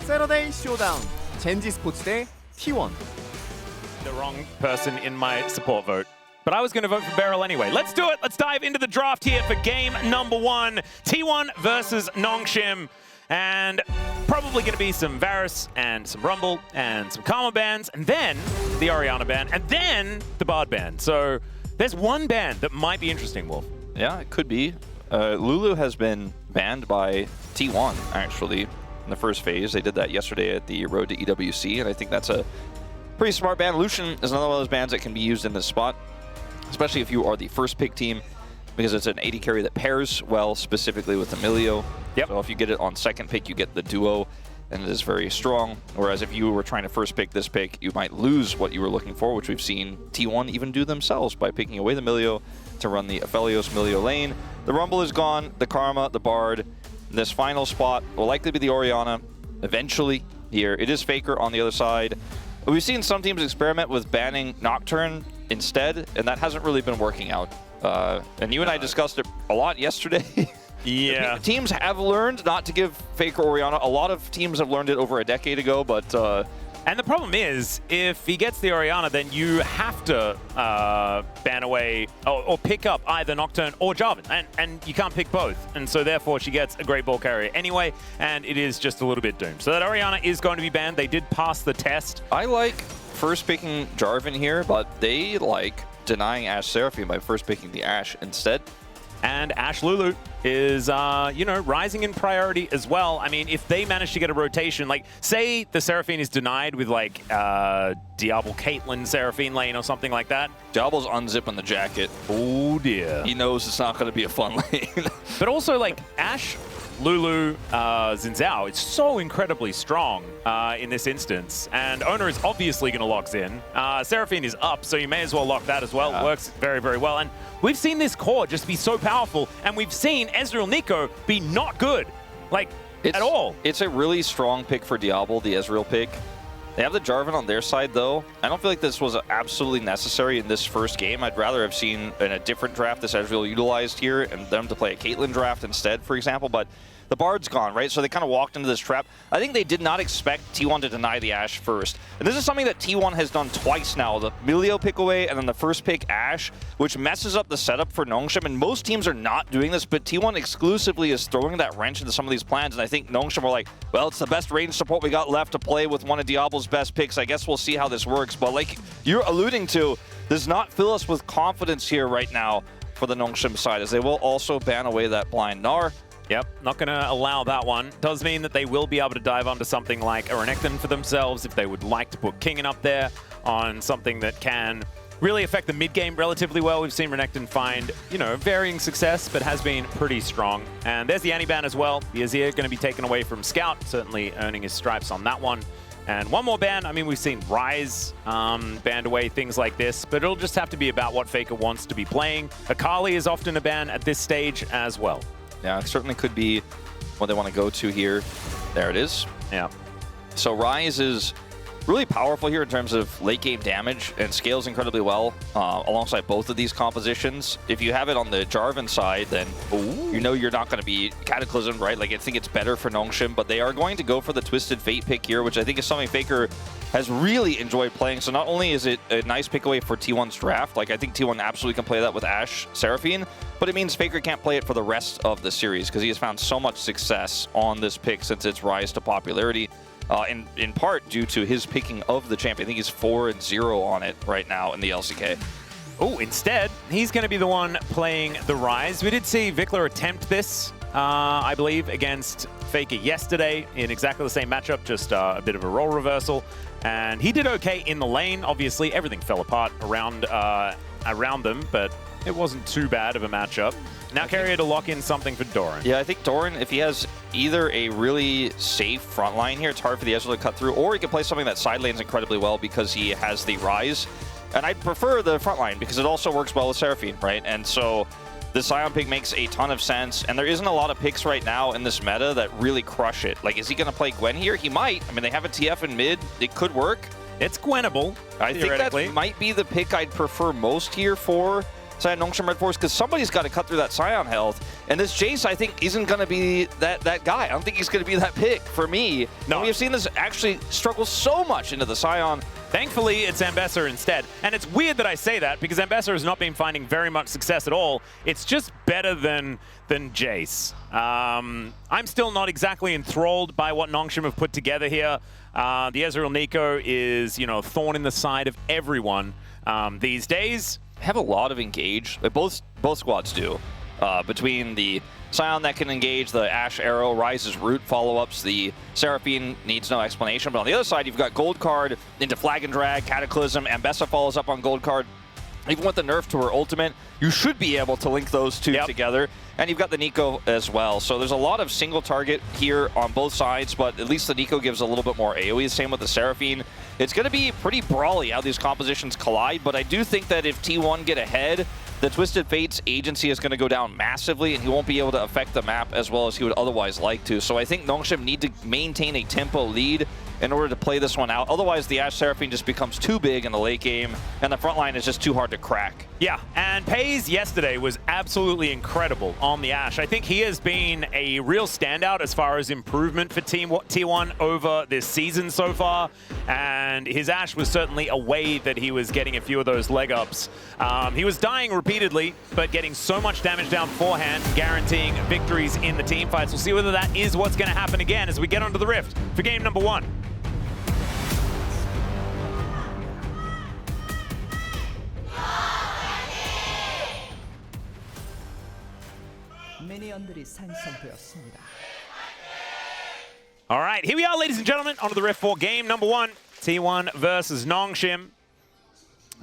Saturday Showdown. 젠지 스포츠 대 T1. The wrong person in my support vote. But I was going to vote for Beryl anyway. Let's do it. Let's dive into the draft here for game number 1. T1 versus Nongshim. And probably going to be some Varus and some Rumble and some Karma bans, and then the Orianna ban, and then the Bard ban. So there's one ban that might be interesting, Wolf. Yeah, it could be. Lulu has been banned by T1, actually, in the first phase. They did that yesterday at the Road to EWC, and I think that's a pretty smart ban. Lucian is another one of those bans that can be used in this spot, especially if you are the first pick team, because it's an AD carry that pairs well specifically with Emilio. Yep. So if you get it on second pick, you get the duo, and it is very strong. Whereas if you were trying to first pick this pick, you might lose what you were looking for, which we've seen T1 even do themselves by picking away the Emilio to run the Aphelios Emilio lane. The Rumble is gone, the Karma, the Bard. This final spot will likely be the Orianna eventually here. It is Faker on the other side. We've seen some teams experiment with banning Nocturne instead, and that hasn't really been working out. And you and I discussed it a lot yesterday. Yeah. Teams have learned not to give Faker Orianna. A lot of teams have learned it over a decade ago, but... And the problem is, if he gets the Orianna, then you have to ban away or pick up either Nocturne or Jarvan, and you can't pick both. And so therefore she gets a Great Ball carrier anyway, and it is just a little bit doomed. So that Orianna is going to be banned. They did pass the test. I like first picking Jarvan here, but they like denying Ashe Seraphine by first picking the Ashe instead. And Ashe Lulu is, you know, rising in priority as well. I mean, if they manage to get a rotation, like, say the Seraphine is denied with, like, Diablo Caitlyn Seraphine lane or something like that. Diablo's unzipping the jacket. Oh, dear. He knows it's not going to be a fun lane. But also, like, Ashe, Lulu, Xin Zhao, it's so incredibly strong in this instance. And Owner is obviously going to lock Xin. Seraphine is up, so you may as well lock that as well. Yeah. It works very, very well. And we've seen this core just be so powerful, and we've seen Ezreal Nico be not good, like, at all. It's a really strong pick for Diablo, the Ezreal pick. They have the Jarvan on their side, though. I don't feel like this was absolutely necessary in this first game. I'd rather have seen in a different draft this Ezreal utilized here and them to play a Caitlyn draft instead, for example. But the Bard's gone, right? So they kind of walked into this trap. I think they did not expect T1 to deny the Ashe first. And this is something that T1 has done twice now. The Emilio pick away and then the first pick Ashe, which messes up the setup for Nongshim. And most teams are not doing this, but T1 exclusively is throwing that wrench into some of these plans. And I think Nongshim were like, well, it's the best range support we got left to play with one of Diablo's best picks. I guess we'll see how this works. But like you're alluding to, does not fill us with confidence here right now for the Nongshim side, as they will also ban away that blind Gnar. Yep, not going to allow that one. Does mean that they will be able to dive onto something like a Renekton for themselves if they would like to put Kingen up there on something that can really affect the mid-game relatively well. We've seen Renekton find, you know, varying success, but has been pretty strong. And there's the Annie ban as well. The Azir going to be taken away from Scout, certainly earning his stripes on that one. And one more ban, I mean, we've seen Ryze banned away, things like this, but it'll just have to be about what Faker wants to be playing. Akali is often a ban at this stage as well. Yeah, it certainly could be what they want to go to here. There it is. Yeah. So Ryze is really powerful here in terms of late game damage and scales incredibly well alongside both of these compositions. If you have it on the Jarvan side, then you know you're not going to be Cataclysm, right? Like, I think it's better for Nongshim, but they are going to go for the Twisted Fate pick here, which I think is something Faker has really enjoyed playing. So not only is it a nice pick away for T1's draft, like I think T1 absolutely can play that with Ashe Seraphine, but it means Faker can't play it for the rest of the series because he has found so much success on this pick since its rise to popularity. In part due to his picking of the champion. I think he's 4-0 on it right now in the LCK. Oh, instead, he's going to be the one playing the Ryze. We did see Vikler attempt this, I believe, against Faker yesterday in exactly the same matchup, just a bit of a role reversal. And he did okay in the lane. Obviously, everything fell apart around them, but it wasn't too bad of a matchup. Now Carrier to lock in something for Doran. Yeah, I think Doran, if he has either a really safe front line here, it's hard for the Ezreal to cut through, or he can play something that side lanes incredibly well because he has the Ryze. And I'd prefer the front line because it also works well with Seraphine, right? And so the Sion pick makes a ton of sense, and there isn't a lot of picks right now in this meta that really crush it. Like, is he going to play Gwen here? He might. I mean, they have a TF in mid. It could work. It's Gwenable, I think that might be the pick I'd prefer most here for side of Nongshim Red Force, because somebody's got to cut through that Scion health. And this Jace, I think, isn't going to be that guy. I don't think he's going to be that pick for me. No. And we have seen this actually struggle so much into the Scion. Thankfully, it's Ambassador instead. And it's weird that I say that, because Ambassador has not been finding very much success at all. It's just better than Jace. I'm still not exactly enthralled by what Nongshim have put together here. The Ezreal Nico is, a thorn in the side of everyone these days. Have a lot of engage. Both squads do. Between the Scion that can engage, the Ashe Arrow, Rise's Root follow-ups, the Seraphine needs no explanation. But on the other side, you've got Gold Card into Flag and Drag, Cataclysm, Ambessa follows up on Gold Card. Even with the nerf to her ultimate, you should be able to link those two together. And you've got the Nico as well. So there's a lot of single target here on both sides, but at least the Nico gives a little bit more AoE. Same with the Seraphine. It's going to be pretty brawly how these compositions collide, but I do think that if T1 get ahead, the Twisted Fates agency is going to go down massively, and he won't be able to affect the map as well as he would otherwise like to. So I think Nongshim need to maintain a tempo lead in order to play this one out. Otherwise, the Ashe Seraphine just becomes too big in the late game, and the front line is just too hard to crack. Yeah, and Pays yesterday was absolutely incredible on the Ashe. I think he has been a real standout as far as improvement for T1 over this season so far, and his Ashe was certainly a way that he was getting a few of those leg ups. He was dying repeatedly, but getting so much damage down beforehand, guaranteeing victories in the team fights. We'll see whether that is what's going to happen again as we get onto the Rift for game number 1. All right, here we are, ladies and gentlemen, onto the Rift for game number 1. T1 versus Nongshim.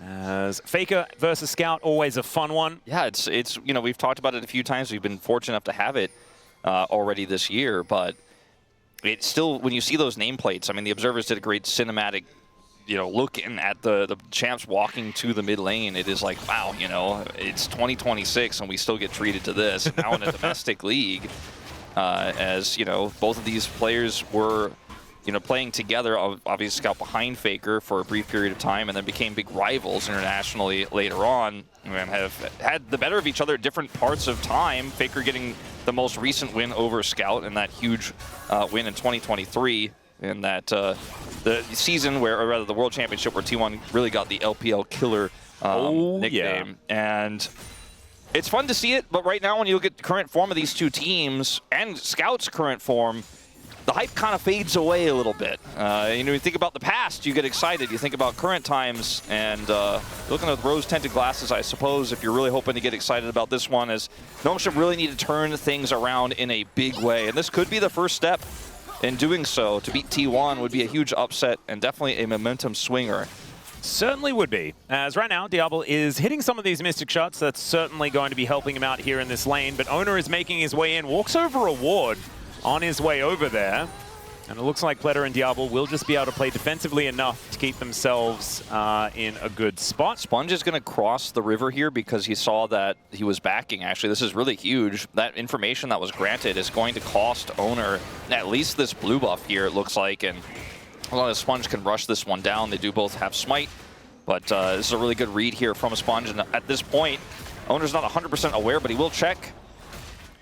As Faker versus Scout, always a fun one. Yeah, it's we've talked about it a few times. We've been fortunate enough to have it already this year, but it's still, when you see those nameplates, I mean, the observers did a great cinematic, looking at the champs walking to the mid lane. It is like, wow, it's 2026 and we still get treated to this. Now in a domestic league, as, both of these players were, playing together, obviously Scout behind Faker for a brief period of time and then became big rivals internationally later on and have had the better of each other at different parts of time. Faker getting the most recent win over Scout and that huge win in 2023 in that the season where, or rather the World Championship where T1 really got the LPL killer nickname. Yeah. And it's fun to see it, but right now when you look at the current form of these two teams and Scout's current form, the hype kind of fades away a little bit. You think about the past, you get excited. You think about current times, and looking at rose-tinted glasses, I suppose, if you're really hoping to get excited about this one, is Nongshim really need to turn things around in a big way. And this could be the first step in doing so. To beat T1 would be a huge upset and definitely a momentum swinger. Certainly would be. As right now, Diablo is hitting some of these Mystic shots. That's certainly going to be helping him out here in this lane. But Owner is making his way in, walks over a ward on his way over there. And it looks like Pletter and Diablo will just be able to play defensively enough to keep themselves in a good spot. Sponge is going to cross the river here because he saw that he was backing. Actually, this is really huge. That information that was granted is going to cost Owner at least this blue buff here, it looks like. And a lot of Sponge can rush this one down. They do both have Smite, but this is a really good read here from Sponge. And at this point, Owner's not 100% aware, but he will check.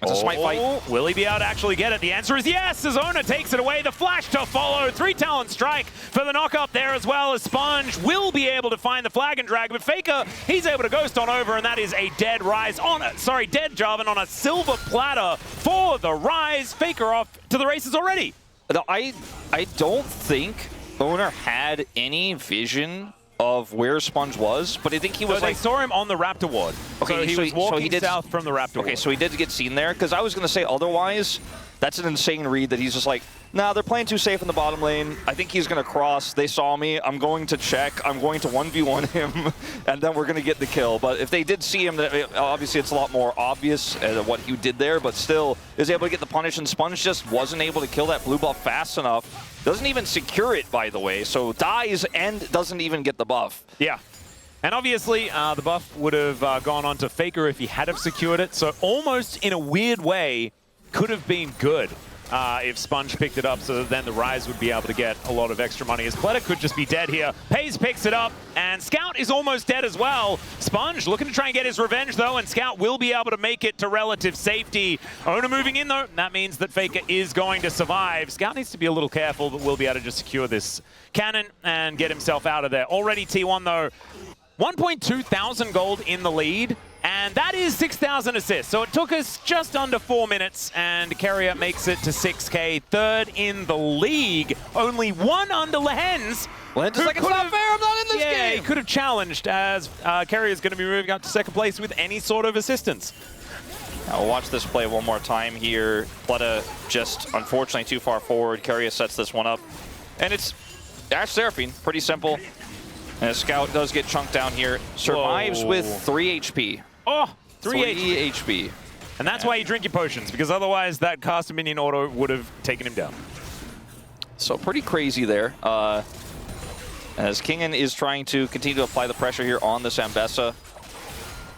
It's a Smite fight. Will he be able to actually get it? The answer is yes, as Owner takes it away. The flash to follow. 3 talent strike for the knock-up there as well, as Sponge will be able to find the flag and drag. But Faker, he's able to ghost on over, and that is a dead dead Jarvan on a silver platter for the Rise. Faker off to the races already. I don't think Owner had any vision of where Sponge was, but I think he was they saw him on the Raptor ward. Okay, so he was walking south from the Raptor ward. Okay, so he did get seen there, because I was going to say otherwise, that's an insane read that he's just like, nah, they're playing too safe in the bottom lane. I think he's going to cross. They saw me. I'm going to check. I'm going to 1v1 him, and then we're going to get the kill. But if they did see him, obviously it's a lot more obvious what he did there, but still is able to get the punish, and Sponge just wasn't able to kill that blue buff fast enough. Doesn't even secure it, by the way, so dies and doesn't even get the buff. Yeah. And obviously, the buff would have gone on to Faker if he had have secured it, so almost in a weird way, could have been good if Sponge picked it up, so that then the Rise would be able to get a lot of extra money, as Pleta could just be dead here. Pays picks it up, and Scout is almost dead as well. Sponge looking to try and get his revenge, though, and Scout will be able to make it to relative safety. Owner moving in, though. That means that Faker is going to survive. Scout needs to be a little careful, but will be able to just secure this cannon and get himself out of there. Already T1, though, 1.2 thousand gold in the lead, and that is 6,000 assists. So it took us just under 4 minutes, and Carrier makes it to 6K, third in the league. Only one under Lehens. Lehens is like, it's not fair, I'm not in this game. He could have challenged, as Carrier is going to be moving up to second place with any sort of assistance. Now we'll watch this play one more time here. Pleta just unfortunately too far forward. Carrier sets this one up, and it's Ash Seraphine, pretty simple. And a Scout does get chunked down here. Survives with 3 HP. Oh, 3 HP. And that's why you drink your potions, because otherwise that cast minion auto would have taken him down. So pretty crazy there. As Kingen is trying to continue to apply the pressure here on this Ambessa.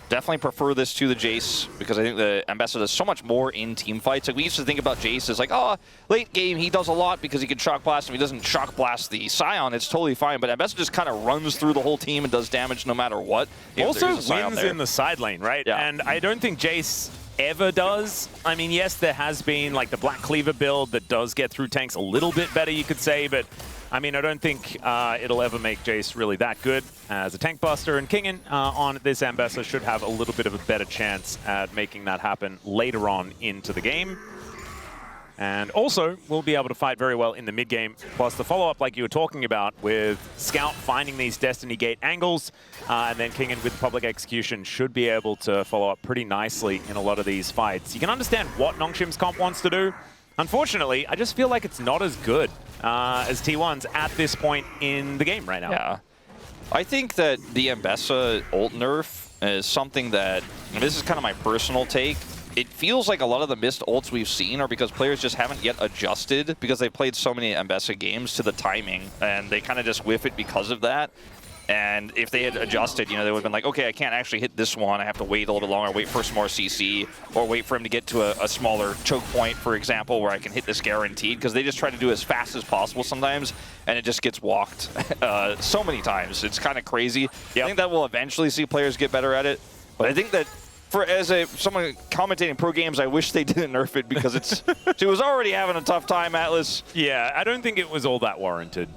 Definitely prefer this to the Jace, because I think the Ambessa does so much more in team fights. Like, we used to think about Jace as like, oh, late game he does a lot because he can shock blast. If he doesn't shock blast the Scion, it's totally fine. But Ambessa just kind of runs through the whole team and does damage no matter what. Also wins in the side lane, right? Yeah. And I don't think Jace ever does. I mean, yes, there has been like the Black Cleaver build that does get through tanks a little bit better, you could say, but I mean, I don't think it'll ever make Jace really that good as a tank buster, and Kingen on this Ambessa should have a little bit of a better chance at making that happen later on into the game. And also, we'll be able to fight very well in the mid-game, plus the follow-up like you were talking about with Scout finding these Destiny Gate angles, and then Kingen with Public Execution should be able to follow up pretty nicely in a lot of these fights. You can understand what Nongshim's comp wants to do. Unfortunately, I just feel like it's not as good as T1's at this point in the game right now. Yeah. I think that the Ambessa ult nerf is something that, and this is kind of my personal take, it feels like a lot of the missed ults we've seen are because players just haven't yet adjusted because they played so many Ambessa games to the timing, and they kind of just whiff it because of that. And if they had adjusted, you know, they would have been like, okay, I can't actually hit this one. I have to wait a little longer, wait for some more CC, or wait for him to get to a smaller choke point, for example, where I can hit this guaranteed, because they just try to do as fast as possible sometimes, and it just gets walked so many times. It's kind of crazy. Yep. I think that we'll eventually see players get better at it, but I think that as someone commentating pro games, I wish they didn't nerf it, because she was already having a tough time, Atlas. Yeah, I don't think it was all that warranted.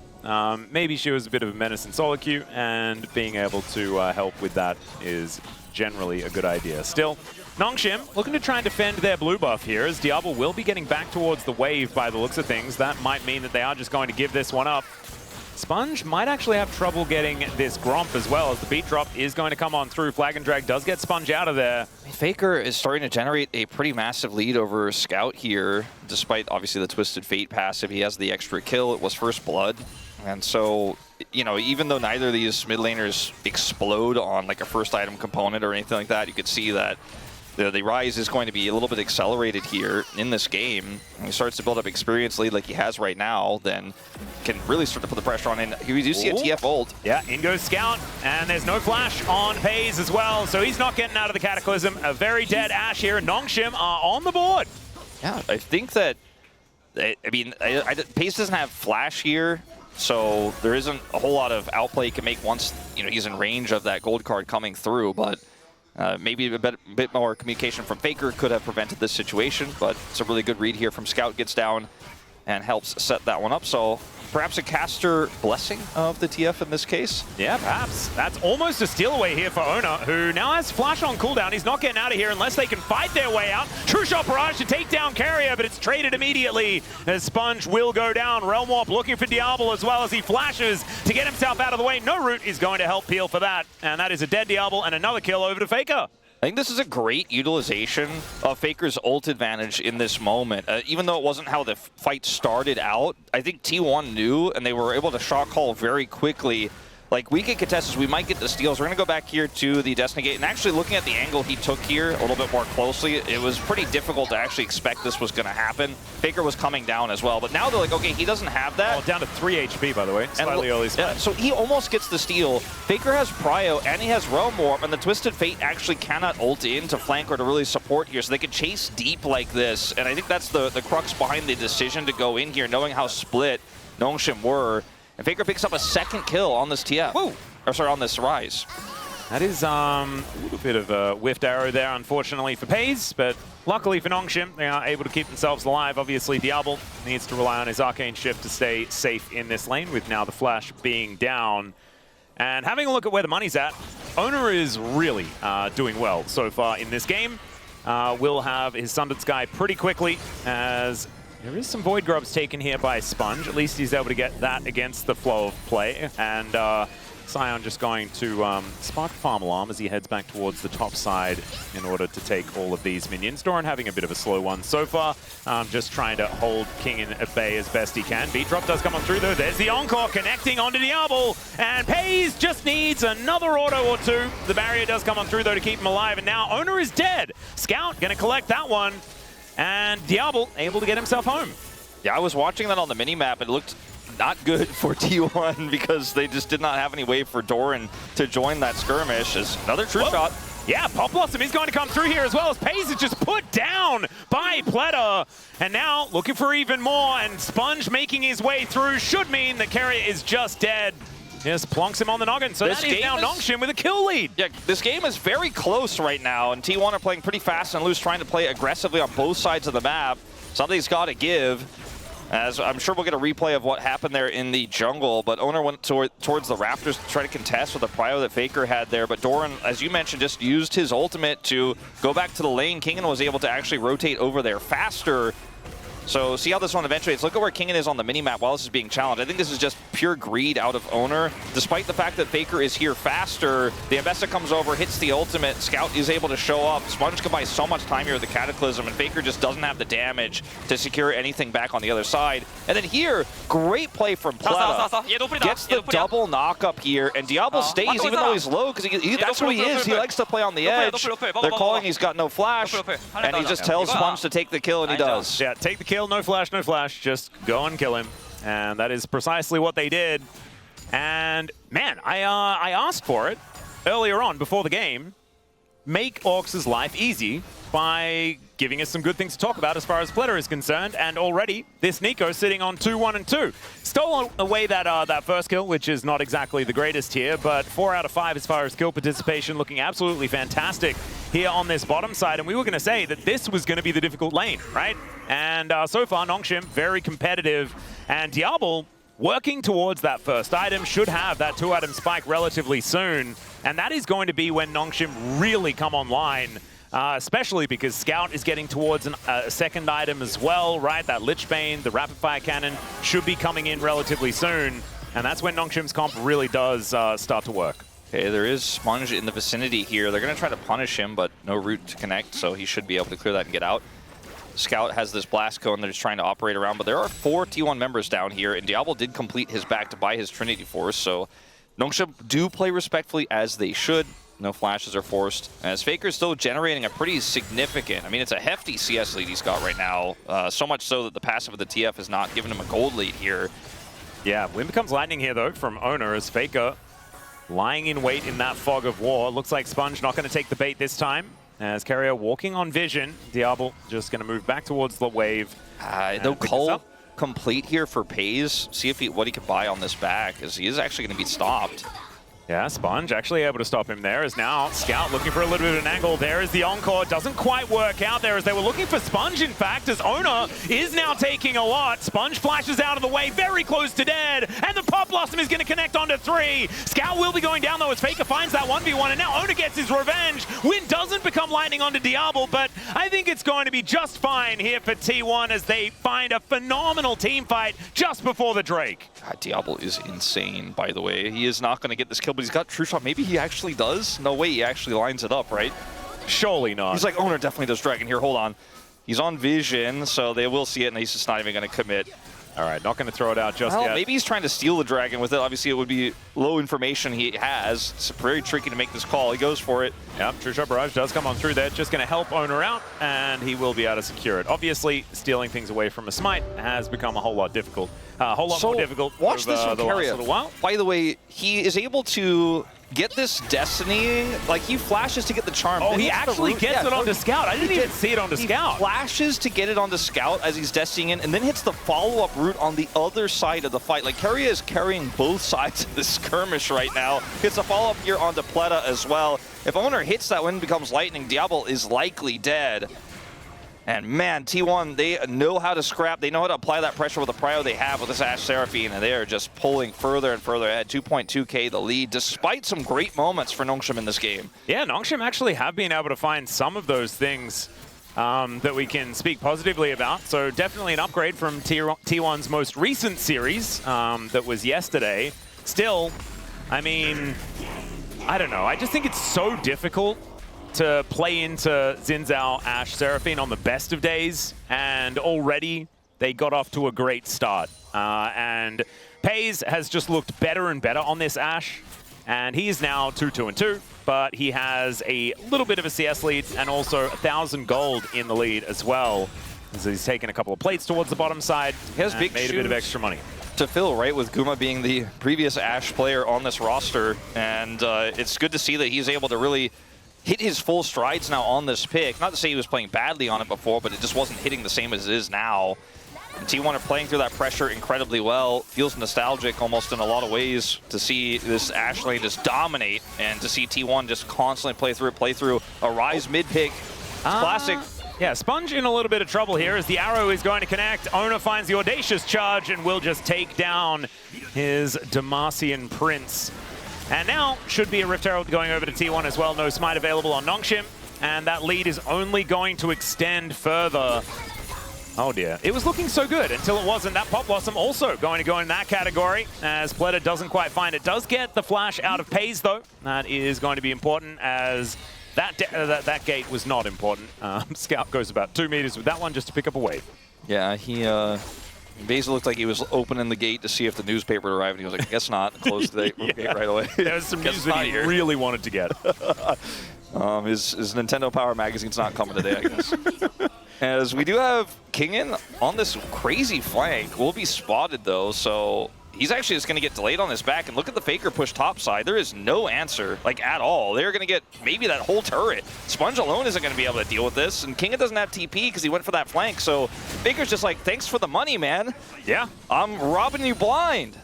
Maybe she was a bit of a menace in solo queue, and being able to help with that is generally a good idea. Still, Nongshim looking to try and defend their blue buff here, as Diablo will be getting back towards the wave by the looks of things. That might mean that they are just going to give this one up. Sponge might actually have trouble getting this Gromp as well, as the beat drop is going to come on through. Flag and Drag does get Sponge out of there. Faker is starting to generate a pretty massive lead over Scout here, despite obviously the Twisted Fate passive. He has the extra kill. It was First Blood. And so, you know, even though neither of these mid laners explode on like a first item component or anything like that, you could see that the Rise is going to be a little bit accelerated here in this game. When he starts to build up experience lead like he has right now, then can really start to put the pressure on in. We do see a TF ult. Yeah, in goes Scout, and there's no flash on Pays as well, so he's not getting out of the Cataclysm. A very dead Ashe here. Nongshim are on the board. Yeah, I think that, I mean, Pays doesn't have flash here, so there isn't a whole lot of outplay he can make once, you know, he's in range of that gold card coming through, but maybe a bit more communication from Faker could have prevented this situation, but it's a really good read here from Scout. Gets down and helps set that one up. So perhaps a caster blessing of the TF in this case. Yeah, perhaps. That's almost a steal away here for Ona, who now has Flash on cooldown. He's not getting out of here unless they can fight their way out. True Shot Barrage to take down Carrier, but it's traded immediately as Sponge will go down. Realm Warp looking for Diablo as well as he flashes to get himself out of the way. No Root is going to help peel for that. And that is a dead Diablo and another kill over to Faker. I think this is a great utilization of Faker's ult advantage in this moment. Even though it wasn't how the fight started out, I think T1 knew, and they were able to shock call very quickly like, we get contestants, we might get the steals. We're going to go back here to the Destiny Gate, and actually looking at the angle he took here a little bit more closely, it was pretty difficult to actually expect this was going to happen. Faker was coming down as well, but now they're like, okay, he doesn't have that. Oh, down to 3 HP, by the way. Slightly early spot. Yeah, so he almost gets the steal. Faker has Prio, and he has Realm Warp, and the Twisted Fate actually cannot ult in to flank or to really support here, so they can chase deep like this, and I think that's the crux behind the decision to go in here, knowing how split Nongshim were. And Faker picks up a second kill on this TF. Whoa. Or sorry, on this Rise. That is a little bit of a whiffed arrow there, unfortunately, for Pays, but luckily for Nongshim, they are able to keep themselves alive. Obviously, Diablo needs to rely on his Arcane Shift to stay safe in this lane, with now the Flash being down. And having a look at where the money's at, Owner is really doing well so far in this game. Will have his Sundered Sky pretty quickly, as there is some Void Grubs taken here by Sponge. At least he's able to get that against the flow of play. And Scion just going to spark Farm Alarm as he heads back towards the top side in order to take all of these minions. Doran having a bit of a slow one so far. Just trying to hold King at bay as best he can. Beat Drop does come on through though. There's the Encore connecting onto Diablo. And Pays just needs another auto or two. The barrier does come on through though to keep him alive. And now Owner is dead. Scout going to collect that one. And Diablo able to get himself home. Yeah, I was watching that on the minimap. It looked not good for T1 because they just did not have any way for Doran to join that skirmish. As another true shot. Yeah, Pop Blossom is going to come through here as well, as Pays is just put down by Pleta. And now looking for even more, and Sponge making his way through should mean that Carrier is just dead. Just plonks him on the noggin. So that is now Nongshim with a kill lead. Yeah, this game is very close right now, and T1 are playing pretty fast and loose, trying to play aggressively on both sides of the map. Something's got to give, as I'm sure we'll get a replay of what happened there in the jungle, but Owner went towards the Raptors to try to contest with the prio that Faker had there, but Doran, as you mentioned, just used his ultimate to go back to the lane. Kingen was able to actually rotate over there faster. So see how this one eventuates. Look at where Kingen is on the minimap while this is being challenged. I think this is just pure greed out of Owner. Despite the fact that Faker is here faster, the Ambessa comes over, hits the ultimate, Scout is able to show up. Sponge can buy so much time here with the Cataclysm, and Faker just doesn't have the damage to secure anything back on the other side. And then here, great play from Pleta. Gets the double knock up here, and Diablo stays even though he's low, because that's who he is. He likes to play on the edge. They're calling he's got no flash, and he just tells Sponge to take the kill, and he does. Yeah, take the kill. No flash, no flash. Just go and kill him. And that is precisely what they did. And man, I asked for it earlier on before the game. Make Orcs' life easy by giving us some good things to talk about as far as Pleta is concerned. And already, this Nico sitting on 2-1 and 2. Stole away that first kill, which is not exactly the greatest here, but 4 out of 5 as far as kill participation, looking absolutely fantastic here on this bottom side. And we were going to say that this was going to be the difficult lane, right? And so far, Nongshim, very competitive. And Diablo, working towards that first item, should have that 2-item spike relatively soon. And that is going to be when Nongshim really come online. Especially because Scout is getting towards a second item as well, right? That Lich Bane, the Rapid Fire Cannon should be coming in relatively soon. And that's when Nongshim's comp really does start to work. Okay, there is Sponge in the vicinity here. They're going to try to punish him, but no route to connect, so he should be able to clear that and get out. Scout has this blast cone they're just trying to operate around, but there are 4 T1 members down here, and Diablo did complete his back to buy his Trinity Force, so Nongshim do play respectfully as they should. No flashes are forced, as Faker's still generating a pretty significant, I mean, it's a hefty CS lead he's got right now, so much so that the passive of the TF has not given him a gold lead here. Yeah, Wind becomes lightning here, though, from Owner, as Faker lying in wait in that fog of war. Looks like Sponge not going to take the bait this time, as Carrier walking on vision. Diablo just going to move back towards the wave. No Cull complete here for Pays. See if what he can buy on this back, as he is actually going to be stopped. Yeah, Sponge actually able to stop him there, as now Scout looking for a little bit of an angle. There is the Encore. Doesn't quite work out there, as they were looking for Sponge, in fact, as Owner is now taking a lot. Sponge flashes out of the way, very close to dead, and the Pop Blossom is going to connect onto 3. Scout will be going down, though, as Faker finds that 1v1, and now Owner gets his revenge. Wind doesn't become lightning onto Diablo, but I think it's going to be just fine here for T1 as they find a phenomenal team fight just before the Drake. God, Diablo is insane, by the way. He is not going to get this kill, but he's got True Shot. Maybe he actually does? No way he actually lines it up, right? Surely not. He's like, Owner definitely does Dragon here. Hold on. He's on vision, so they will see it, and he's just not even going to commit. All right, not going to throw it out just Well, yet. maybe he's trying to steal the dragon with it. Obviously, it would be low information he has. It's very tricky to make this call. He goes for it. Yep, True Shot Barrage does come on through there. Just going to help Owner out, and he will be able to secure it. Obviously, stealing things away from a smite has become a whole lot difficult. A whole lot more difficult. Watch this from the last Keria. little while. By the way, he is able to get this Destiny. Like, he flashes to get the charm. Oh, Then he hits the actually root. gets it onto Scout. I didn't even see it onto He Scout. flashes to get it onto Scout as he's Destinying in, and then hits the follow-up route on the other side of the fight. Like, Keria is carrying both sides of the skirmish right now. Hits a follow-up here onto Pleta as well. If Owner hits that when becomes lightning, Diablo is likely dead. And man, T1, they know how to scrap. They know how to apply that pressure with the prio they have with this Ashe Seraphine, and they are just pulling further and further ahead. 2.2k the lead, despite some great moments for Nongshim in this game. Yeah, Nongshim actually have been able to find some of those things that we can speak positively about. So definitely an upgrade from T1's most recent series that was yesterday. Still, I mean, I don't know. I just think it's so difficult to play into Xin Zhao, Ashe, Seraphine on the best of days, and already they got off to a great start. And Pays has just looked better and better on this Ashe, and he is now 2-2-2, but he has a little bit of a CS lead and also 1,000 gold in the lead as well. So he's taken a couple of plates towards the bottom side. He has and big made a bit of extra money to fill, right, with Guma being the previous Ashe player on this roster, and it's good to see that he's able to really hit his full strides now on this pick. Not to say he was playing badly on it before, but it just wasn't hitting the same as it is now. And T1 are playing through that pressure incredibly well. Feels nostalgic almost in a lot of ways to see this Ashe lane just dominate and to see T1 just constantly play through a Rise mid pick. It's classic. Yeah, Sponge in a little bit of trouble here as the arrow is going to connect. Owner finds the audacious charge and will just take down his Demacian Prince. And now should be a Rift Herald going over to T1 as well. No smite available on Nongshim, and that lead is only going to extend further. Oh dear, it was looking so good until it wasn't. That Pop Blossom also going to go in that category as Pleta doesn't quite find it. Does get the flash out of Pays though. That is going to be important as that gate was not important. Scout goes about 2 meters with that one just to pick up a wave. Yeah, he basically looked like he was opening the gate to see if the newspaper arrived, and he was like, I guess not. Closed the gate right away. There was some news that he really wanted to get. His Nintendo Power Magazine's not coming today, I guess. As we do have Kingen on this crazy flank. Will be spotted, though, so he's actually just going to get delayed on his back. And look at the Faker push topside. There is no answer, like, at all. They're going to get maybe that whole turret. Sponge alone isn't going to be able to deal with this. And Kingen doesn't have TP because he went for that flank. So Faker's just like, thanks for the money, man. Yeah. I'm robbing you blind.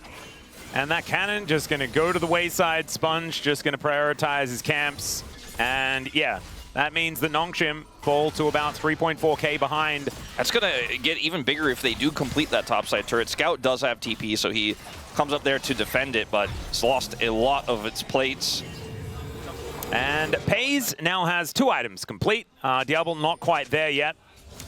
And that cannon just going to go to the wayside. Sponge just going to prioritize his camps. And yeah, that means that Nongshim fall to about 3.4k behind. That's going to get even bigger if they do complete that topside turret. Scout does have TP, so he comes up there to defend it, but it's lost a lot of its plates. And Pays now has 2 items complete. Diablo not quite there yet.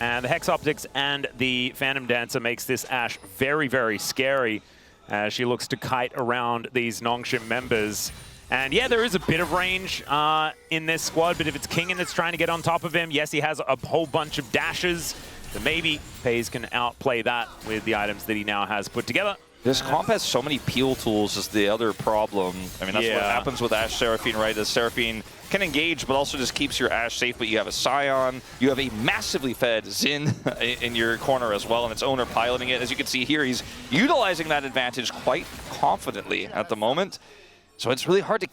And the Hex Optics and the Phantom Dancer makes this Ashe very, very scary as she looks to kite around these Nongshim members. And yeah, there is a bit of range in this squad, but if it's Kingen that's trying to get on top of him, yes, he has a whole bunch of dashes, so maybe Pays can outplay that with the items that he now has put together. This comp has so many peel tools is the other problem. I mean, that's what happens with Ashe Seraphine, right? As Seraphine can engage, but also just keeps your Ashe safe, but you have a Scion, you have a massively fed Xin in your corner as well, and its owner piloting it. As you can see here, he's utilizing that advantage quite confidently at the moment. So it's really hard to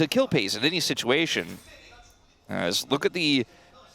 kill Pays in any situation. Look at the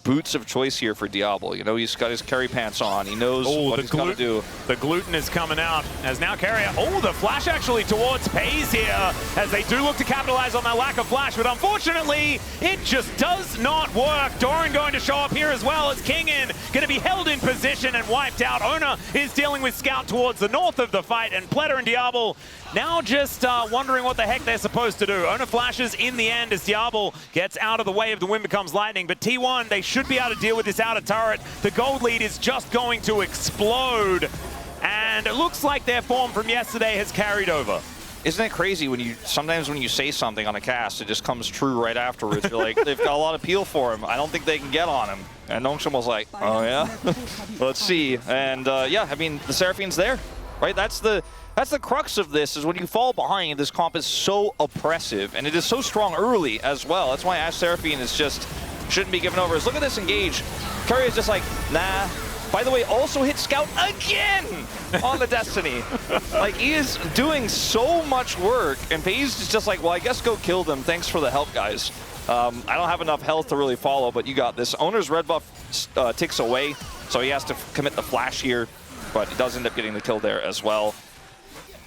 boots of choice here for Diablo. You know, he's got his carry pants on. He knows what he's got to do. The gluten is coming out as now Carrier. Oh, the flash actually towards Pays here as they do look to capitalize on that lack of flash, but unfortunately, it just does not work. Doran going to show up here as well as Kingen going to be held in position and wiped out. Ona is dealing with Scout towards the north of the fight, and Pleta and Diablo now just wondering what the heck they're supposed to do. Ona flashes in the end as Diablo gets out of the way of the wind becomes lightning, but T1, they should be able to deal with this outer turret. The gold lead is just going to explode, and it looks like their form from yesterday has carried over. Isn't it crazy when sometimes when you say something on a cast, it just comes true right afterwards. You're like, they've got a lot of peel for him. I don't think they can get on him. And Nongshim was like, oh yeah? Let's see. And yeah, I mean, the Seraphine's there. right? That's the crux of this, is when you fall behind, this comp is so oppressive, and it is so strong early as well. That's why Ash Seraphine is just, shouldn't be given over. Look at this engage. Curry is just like, nah. By the way, also hit Scout again on the Destiny. Like, he is doing so much work, and FaZe is just like, well, I guess go kill them. Thanks for the help, guys. I don't have enough health to really follow, but you got this. Owner's red buff ticks away, so he has to commit the flash here, but he does end up getting the kill there as well.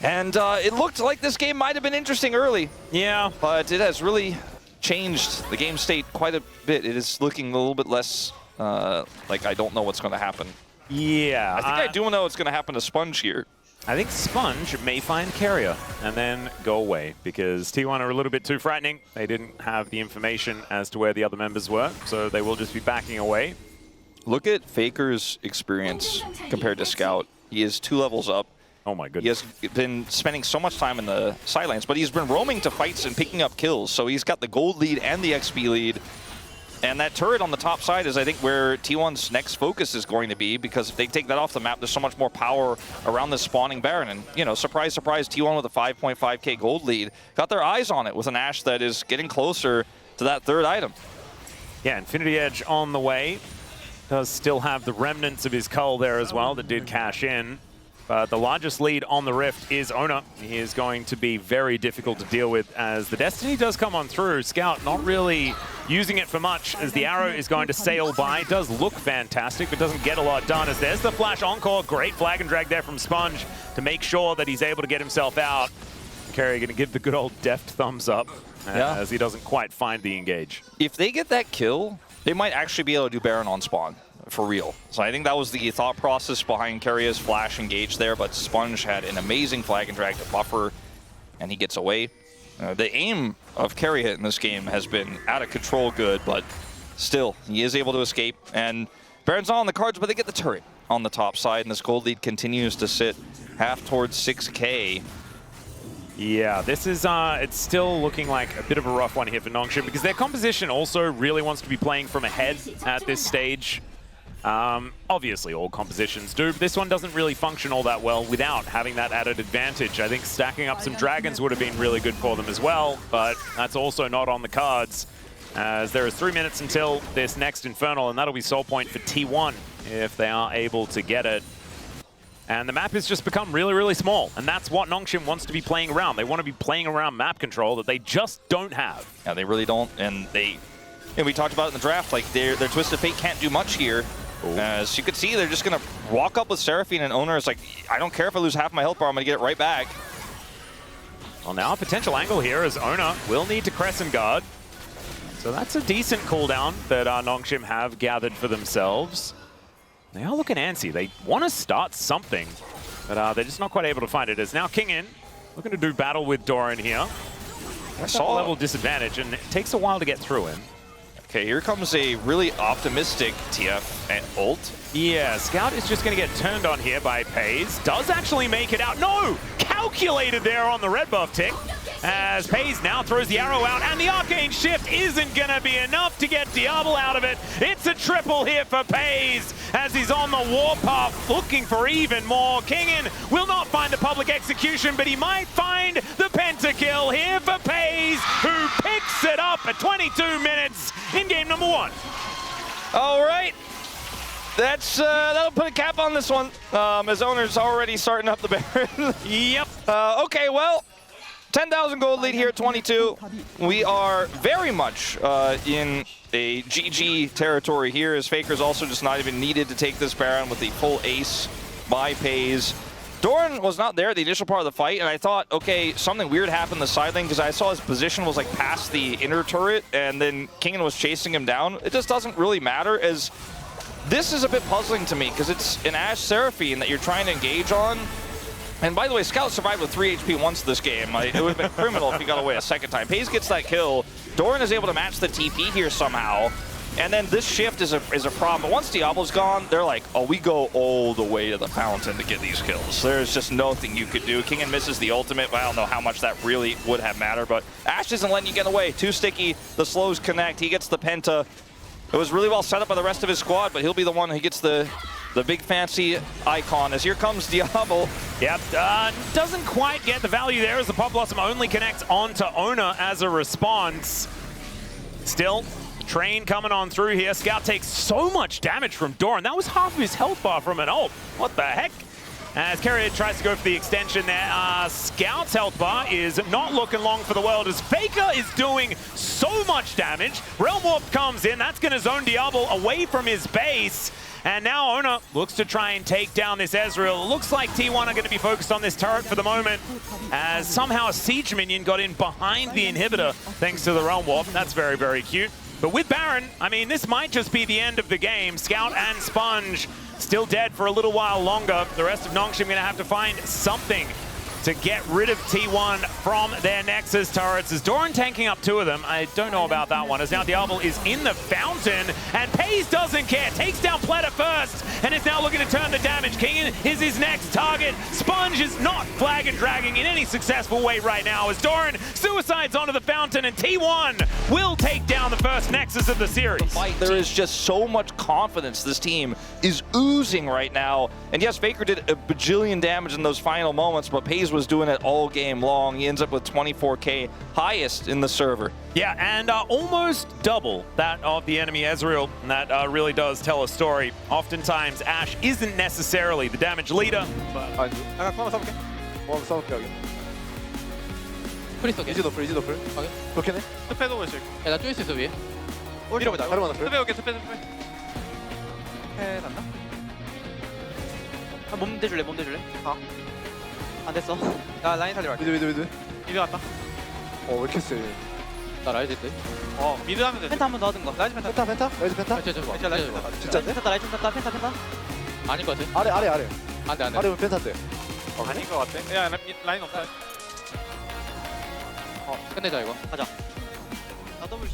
And it looked like this game might have been interesting early. Yeah. But it has really changed the game state quite a bit. It is looking a little bit less like I don't know what's going to happen. Yeah. I think I do know what's going to happen to Sponge here. I think Sponge may find Carrier and then go away because T1 are a little bit too frightening. They didn't have the information as to where the other members were, so they will just be backing away. Look at Faker's experience compared to Scout. He is 2 levels up. Oh my goodness. He has been spending so much time in the sidelines, but he's been roaming to fights and picking up kills. So he's got the gold lead and the XP lead. And that turret on the top side is, I think, where T1's next focus is going to be, because if they take that off the map, there's so much more power around this spawning Baron. And, you know, surprise, surprise, T1 with a 5.5k gold lead got their eyes on it with an Ashe that is getting closer to that third item. Yeah, Infinity Edge on the way. Does still have the remnants of his cull there as well that did cash in. But the largest lead on the Rift is Ona. He is going to be very difficult to deal with as the Destiny does come on through. Scout not really using it for much as the arrow is going to sail by. Does look fantastic, but doesn't get a lot done as there's the flash encore. Great flag and drag there from Sponge to make sure that he's able to get himself out. Carey going to give the good old deft thumbs up as he doesn't quite find the engage. If they get that kill, they might actually be able to do Baron on spawn. For real. So I think that was the thought process behind Carrier's flash engage there, but Sponge had an amazing flag and drag to buffer, and he gets away. The aim of Carrier in this game has been out of control good, but still, he is able to escape. And Baron's not on the cards, but they get the turret on the top side, and this gold lead continues to sit half towards 6k. Yeah, this is, it's still looking like a bit of a rough one here for Nongshim, because their composition also really wants to be playing from ahead at this stage. Obviously, all compositions do, but this one doesn't really function all that well without having that added advantage. I think stacking up some dragons would have been really good for them as well, but that's also not on the cards, as there is 3 minutes until this next Infernal, and that'll be soul point for T1 if they are able to get it. And the map has just become really, really small, and that's what Nongshim wants to be playing around. They want to be playing around map control that they just don't have. Yeah, they really don't, and we talked about it in the draft, like their Twisted Fate can't do much here. As you could see, they're just going to walk up with Seraphine, and Owner is like, I don't care if I lose half my health bar, I'm going to get it right back. Well, now a potential angle here as Owner will need to Crescent Guard. So that's a decent cooldown that Nongshim have gathered for themselves. They are looking antsy. They want to start something, but they're just not quite able to find it. As now King In, looking to do battle with Doran here. I saw a level disadvantage, and it takes a while to get through him. Okay, here comes a really optimistic TF and ult. Yeah, Scout is just going to get turned on here by FaZe. Does actually make it out. No! Calculated there on the red buff tick. As FaZe now throws the arrow out, and the Arcane Shift isn't going to be enough to get Diablo out of it. It's a triple here for FaZe as he's on the warpath looking for even more. Kingin will not find the public execution, but he might find the pentakill here for FaZe, who picks it up at 22 minutes in game number 1. All right. That'll put a cap on this one, as Owner's already starting up the Baron. Yep. Okay, well, 10,000 gold lead here at 22. We are very much in a GG territory here, as Faker's also just not even needed to take this Baron with the full ace by FaZe. Doran was not there at the initial part of the fight, and I thought, okay, something weird happened in the side lane, because I saw his position was like past the inner turret, and then Kingin was chasing him down. It just doesn't really matter, as this is a bit puzzling to me, because it's an Ashe Seraphine that you're trying to engage on. And by the way, Scout survived with 3 HP once this game. It would have been criminal if he got away a second time. FaZe gets that kill. Doran is able to match the TP here somehow. And then this shift is a problem. But once Diablo's gone, they're like, oh, we go all the way to the fountain to get these kills. There's just nothing you could do. Kingin misses the ultimate, but I don't know how much that really would have mattered. But Ashe isn't letting you get away. Too sticky. The slows connect. He gets the penta. It was really well set up by the rest of his squad, but he'll be the one who gets the the big fancy icon, as here comes Diablo. Yep, doesn't quite get the value there as the Pop Blossom only connects onto Ona as a response. Still, Train coming on through here. Scout takes so much damage from Doran. That was half of his health bar from an ult. What the heck? As Carrier tries to go for the extension there, Scout's health bar is not looking long for the world as Faker is doing so much damage. Realm Warp comes in. That's going to zone Diablo away from his base. And now Ona looks to try and take down this Ezreal. It looks like T1 are going to be focused on this turret for the moment, as somehow a siege minion got in behind the inhibitor thanks to the Realm Warp. That's very, very cute. But with Baron, I mean, this might just be the end of the game. Scout and Sponge still dead for a little while longer. The rest of Nongshim going to have to find something to get rid of T1 from their Nexus turrets. As Doran tanking up 2 of them, I don't know about that one, as now Diablo is in the fountain, and Pays doesn't care, takes down Pleta first, and is now looking to turn the damage. King is his next target. Sponge is not flag and dragging in any successful way right now, as Doran suicides onto the fountain, and T1 will take down the first Nexus of the series. There is just so much confidence this team is oozing right now. And yes, Faker did a bajillion damage in those final moments, but Pays was doing it all game long. He ends up with 24k, highest in the server. Yeah, and almost double that of the enemy Ezreal, and that really does tell a story. Oftentimes, Ashe isn't necessarily the damage leader, but 한번 써볼게. 한번 써볼게 여기. 프리스 오케이. 이지 노플, 이지 노플. 오케이. 좋겠네. 스페도 보실. 야, 나 쪼일 수 있어 위에. 밀어보자. 가르마 노플. 스페 오케이 스페. 해 났나? 몸 대줄래 몸 대줄래? 안 됐어. 나 라인 살려. 미드. 미드 갔다. 왜 이렇게 세? 나 라이즈 때. 미드 하면 돼. 펜타 한 번 더 하든가. 라이즈 펜타. 펜타? 라이즈 펜타? 진짜 라이즈 봐. 진짜인데? 라이즈 펜타 펜타. 아닌 것 같아. 아래. 안 돼. 아래면 펜타인데. 아닌 것 같아. 야 라인 없다. 끝내자 이거. 나 더블.